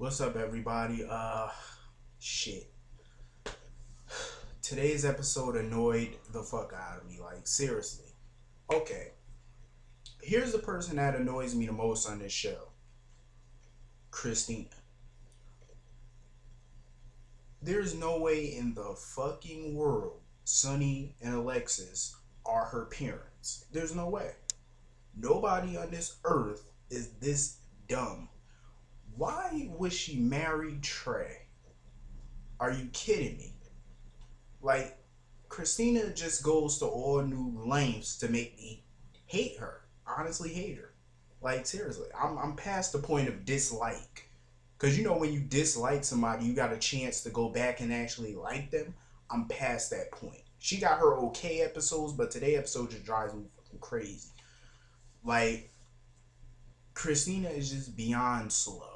What's up, everybody? Shit. Today's episode annoyed the fuck out of me. Like, seriously. Okay. Here's the person that annoys me the most on this show, Christina. There's no way in the fucking world Sunny and Alexis are her parents. There's no way. Nobody on this earth is this dumb. Why would she marry Trey? Are you kidding me? Like, Christina just goes to all new lengths to make me hate her. Honestly, hate her. Like, seriously, I'm past the point of dislike. Because you know, when you dislike somebody, you got a chance to go back and actually like them. I'm past that point. She got her okay episodes, but today episode just drives me fucking crazy. Like, Christina is just beyond slow.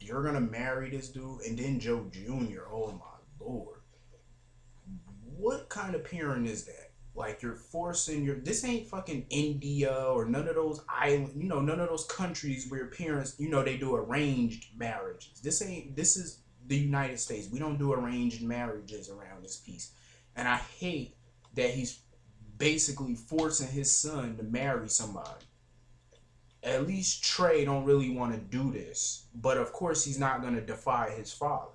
You're gonna marry this dude, and then Joe Jr. Oh my lord. What kind of parent is that? Like, you're forcing your, this ain't fucking India or none of those island, none of those countries where parents, they do arranged marriages. This is the United States. We don't do arranged marriages around this piece. And I hate that he's basically forcing his son to marry somebody. At least Trey don't really want to do this, but of course he's not going to defy his father.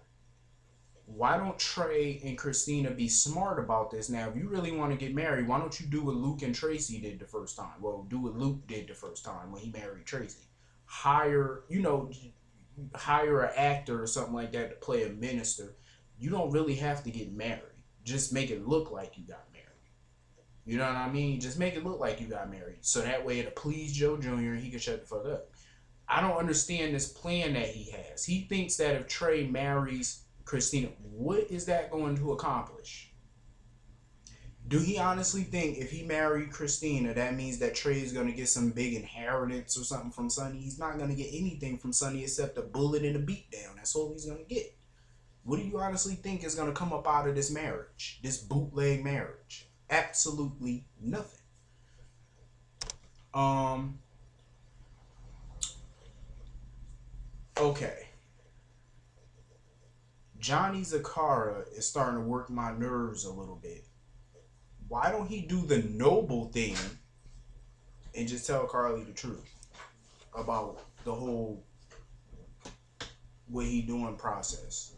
Why don't Trey and Christina be smart about this? Now, if you really want to get married, why don't you do what Luke and Tracy did the first time? Well, do what Luke did the first time when he married Tracy. Hire an actor or something like that to play a minister. You don't really have to get married. Just make it look like you got married. You know what I mean? Just make it look like you got married. So that way it'll please Joe Jr. and he can shut the fuck up. I don't understand this plan that he has. He thinks that if Trey marries Christina, what is that going to accomplish? Do he honestly think if he married Christina, that means that Trey is going to get some big inheritance or something from Sunny? He's not going to get anything from Sunny except a bullet and a beatdown. That's all he's going to get. What do you honestly think is going to come up out of this marriage? This bootleg marriage? Absolutely nothing. Okay. Johnny Zakara is starting to work my nerves a little bit. Why don't he do the noble thing and just tell Carly the truth about the whole what he doing process?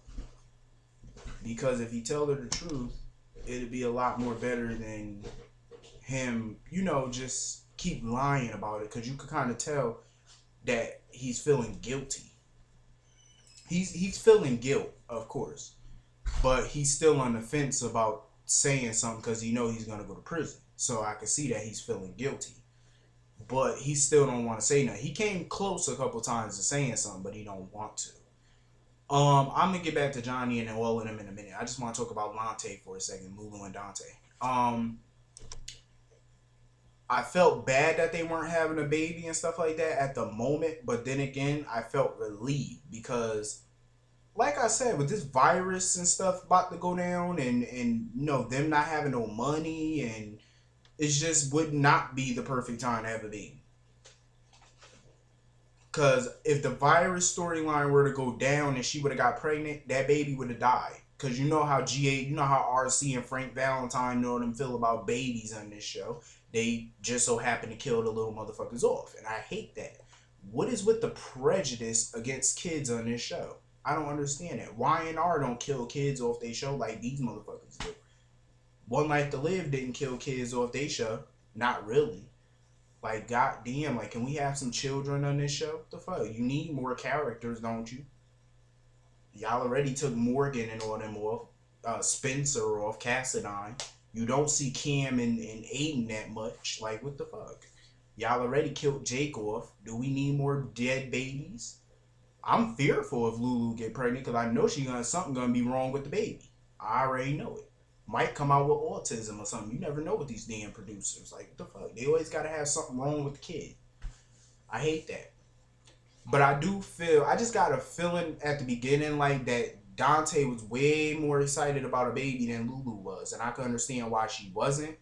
Because if he tell her the truth, it'd be a lot more better than him, just keep lying about it. Because you could kind of tell that he's feeling guilty. He's feeling guilt, of course, but he's still on the fence about saying something because he's gonna go to prison. So I can see that he's feeling guilty, but he still don't want to say nothing. He came close a couple times to saying something, but he don't want to. I'm gonna get back to Johnny and all of them in a minute. I just want to talk about Lante for a second, Lulu and Dante. I felt bad that they weren't having a baby and stuff like that at the moment, but then again, I felt relieved because, like I said, with this virus and stuff about to go down, and them not having no money, and it just would not be the perfect time to have a baby. Because if the virus storyline were to go down and she would have got pregnant, that baby would have died. Because you know how RC and Frank Valentine know them feel about babies on this show. They just so happen to kill the little motherfuckers off. And I hate that. What is with the prejudice against kids on this show? I don't understand that. Y&R don't kill kids off their show like these motherfuckers do. One Life to Live didn't kill kids off their show. Not really. Like, goddamn, like, can we have some children on this show? The fuck? You need more characters, don't you? Y'all already took Morgan and all them off. Spencer off, Cassadine. You don't see Cam and Aiden that much. Like, what the fuck? Y'all already killed Jake off. Do we need more dead babies? I'm fearful if Lulu get pregnant because I know something gonna be wrong with the baby. I already know it. Might come out with autism or something. You never know with these damn producers. Like, what the fuck? They always gotta have something wrong with the kid. I hate that. But I just got a feeling at the beginning like that Dante was way more excited about a baby than Lulu was. And I can understand why she wasn't.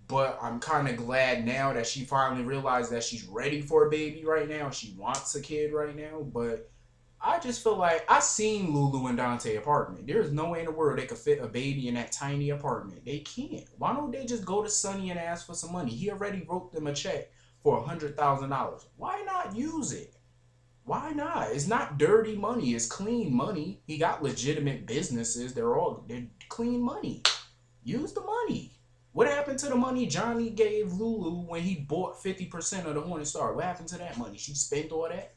But I'm kind of glad now that she finally realized that she's ready for a baby right now. She wants a kid right now. But I just feel like I seen Lulu and Dante apartment. There's no way in the world they could fit a baby in that tiny apartment. They can't. Why don't they just go to Sonny and ask for some money? He already wrote them a check for $100,000. Why not use it? Why not? It's not dirty money. It's clean money. He got legitimate businesses. They're clean money. Use the money. What happened to the money Johnny gave Lulu when he bought 50% of the Hornet Star? What happened to that money? She spent all that?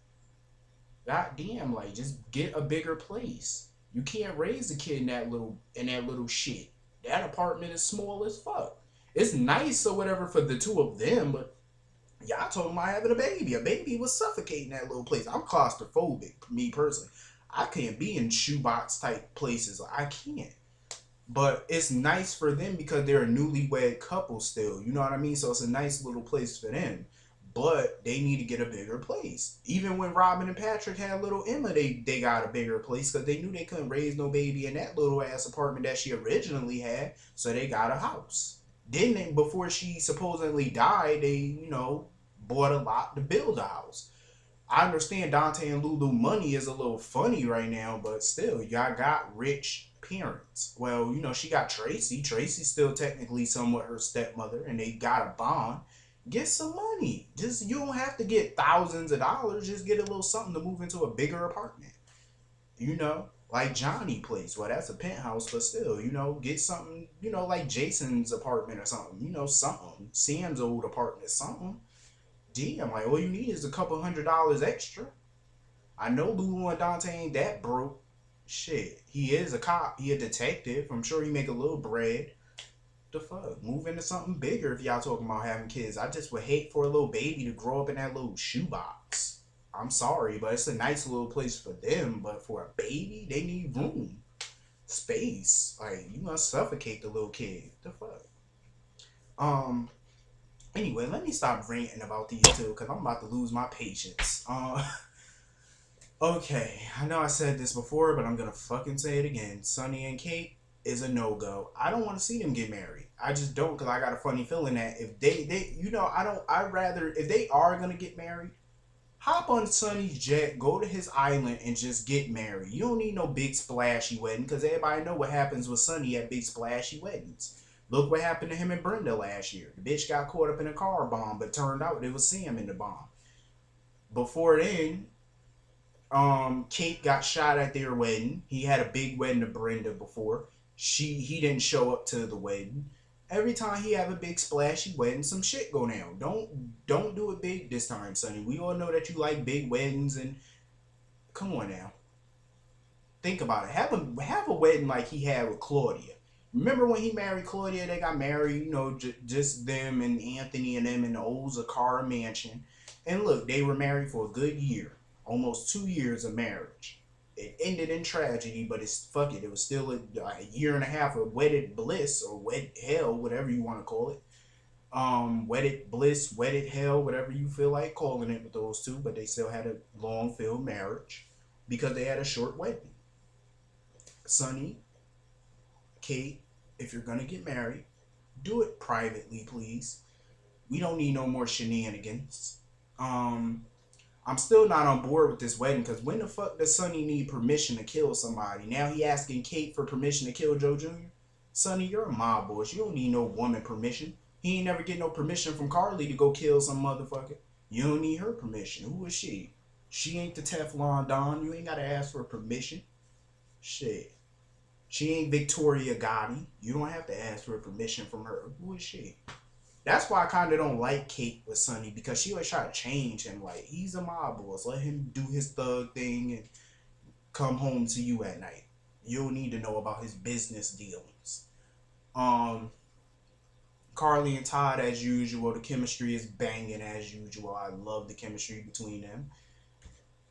God damn, like just get a bigger place. You can't raise a kid in that little shit. That apartment is small as fuck. It's nice or whatever for the two of them, but y'all told him I having a baby. A baby was suffocating that little place. I'm claustrophobic, me personally. I can't be in shoebox type places. I can't. But it's nice for them because they're a newlywed couple still. You know what I mean? So it's a nice little place for them. But they need to get a bigger place. Even when Robin and Patrick had little Emma, they got a bigger place because they knew they couldn't raise no baby in that little ass apartment that she originally had. So they got a house. Then before she supposedly died, they, bought a lot to build a house. I understand Dante and Lulu money is a little funny right now, but still, y'all got rich parents. Well, she got Tracy. Tracy's still technically somewhat her stepmother, and they got a bond. Get some money. You don't have to get thousands of dollars. Just get a little something to move into a bigger apartment. Like Johnny place. Well, that's a penthouse, but still, get something, like Jason's apartment or something. Something. Sam's old apartment, something. Damn, like all you need is a couple $100 extra. I know Lulu and Dante ain't that broke. Shit, he is a cop. He a detective. I'm sure he make a little bread. The fuck? Move into something bigger if y'all talking about having kids. I just would hate for a little baby to grow up in that little shoebox. I'm sorry, but it's a nice little place for them. But for a baby, they need room. Space. Like, you must suffocate the little kid. The fuck? Anyway, let me stop ranting about these two because I'm about to lose my patience. Okay, I know I said this before, but I'm gonna fucking say it again. Sonny and Kate is a no-go. I don't want to see them get married. I just don't, because I got a funny feeling that if I'd rather, if they are gonna get married, hop on Sonny's jet, go to his island, and just get married. You don't need no big splashy wedding, because everybody know what happens with Sonny at big splashy weddings. Look what happened to him and Brenda last year. The bitch got caught up in a car bomb, but turned out it was Sam in the bomb. Before then, Kate got shot at their wedding. He had a big wedding to Brenda before. He didn't show up to the wedding. Every time he have a big splashy wedding, some shit go down. Don't do it big this time, Sonny. We all know that you like big weddings, and come on now. Think about it. Have a wedding like he had with Claudia. Remember when he married Claudia? They got married, just them and Anthony and them in the old Zakara mansion. And look, they were married for a good year. Almost 2 years of marriage. It ended in tragedy, but fuck it. It was still a year and a half of wedded bliss or wed hell, whatever you want to call it. Wedded bliss, wedded hell, whatever you feel like calling it with those two. But they still had a long-filled marriage because they had a short wedding. Sonny, Kate, if you're gonna get married, do it privately, please. We don't need no more shenanigans. I'm still not on board with this wedding because when the fuck does Sonny need permission to kill somebody? Now he asking Kate for permission to kill Joe Jr.? Sonny, you're a mob boss. You don't need no woman permission. He ain't never get no permission from Carly to go kill some motherfucker. You don't need her permission. Who is she? She ain't the Teflon Don. You ain't gotta ask for permission. Shit. She ain't Victoria Gotti. You don't have to ask for permission from her. Who is she? That's why I kind of don't like Kate with Sonny, because she always try to change him. Like, he's a mob boss. Let him do his thug thing and come home to you at night. You don't need to know about his business dealings. Carly and Todd, as usual, the chemistry is banging as usual. I love the chemistry between them.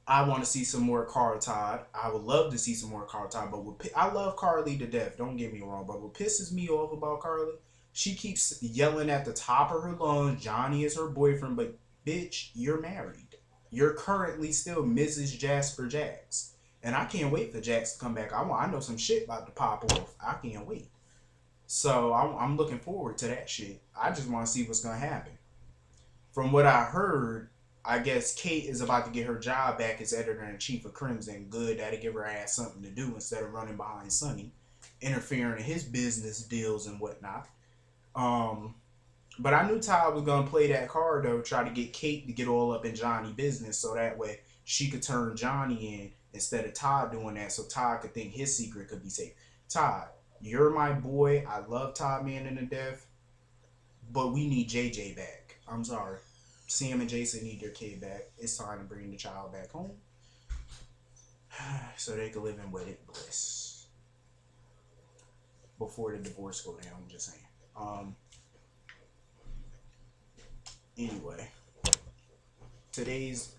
I want to see some more Carl Todd. I would love to see some more Carl Todd, but I love Carly to death. Don't get me wrong, but what pisses me off about Carly, she keeps yelling at the top of her lungs, Johnny is her boyfriend, but bitch, you're married. You're currently still Mrs. Jasper Jax. And I can't wait for Jax to come back. I know some shit about to pop off. I can't wait. So I'm looking forward to that shit. I just want to see what's going to happen. From what I heard, I guess Kate is about to get her job back as editor-in-chief of Crimson. Good, that'll give her ass something to do instead of running behind Sonny, interfering in his business deals and whatnot. Um, but I knew Todd was gonna play that card though, try to get Kate to get all up in Johnny business, so that way she could turn Johnny in instead of Todd doing that, so Todd could think his secret could be safe. Todd, you're my boy. I love Todd Manning to death, but we need JJ back. I'm sorry. Sam and Jason need their kid back. It's time to bring the child back home so they can live in wedded bliss before the divorce go down. I'm just saying. Anyway, today's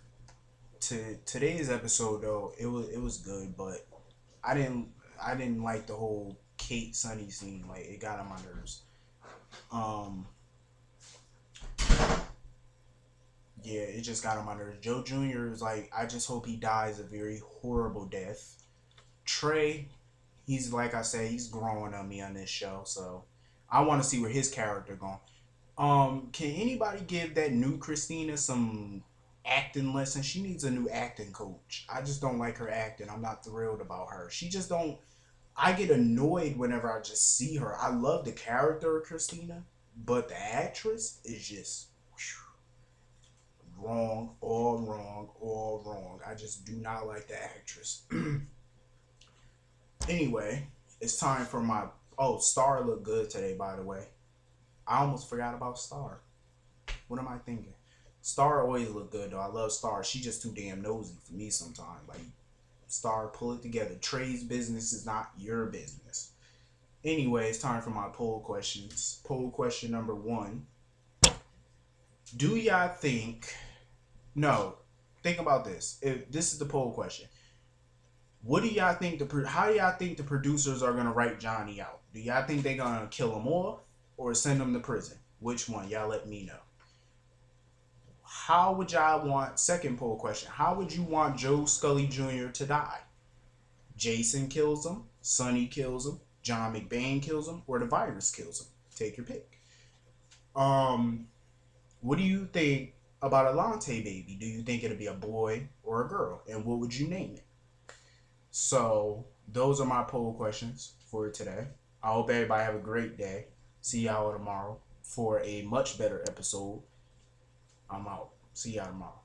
episode though, it was good, but I didn't like the whole Kate Sonny scene. Like, it got on my nerves. Yeah, it just got on my nerves. Joe Jr. is like, I just hope he dies a very horrible death. Trey, he's like I said, he's growing on me on this show, so I want to see where his character going. Can anybody give that new Christina some acting lessons? She needs a new acting coach. I just don't like her acting. I'm not thrilled about her. She just don't. I get annoyed whenever I just see her. I love the character of Christina, but the actress is just wrong, all wrong, all wrong. I just do not like the actress. Anyway, it's time for my. Oh, Star looked good today, by the way. I almost forgot about Star. What am I thinking? Star always look good though. I love Star. She just too damn nosy for me sometimes. Like, Star, pull it together. Trey's business is not your business. Anyway, it's time for my poll questions. Poll question number 1. Do y'all think... No. Think about this. If this is the poll question. What do y'all think how do y'all think the producers are going to write Johnny out? Do y'all think they're going to kill him off or send him to prison? Which one? Y'all let me know. How would y'all want... Second poll question. How would you want Joe Scully Jr. to die? Jason kills him, Sonny kills him, John McBain kills him, or the virus kills him? Take your pick. What do you think about Alante baby? Do you think it'll be a boy or a girl? And what would you name it? So those are my poll questions for today. I hope everybody have a great day. See y'all tomorrow for a much better episode. I'm out. See y'all tomorrow.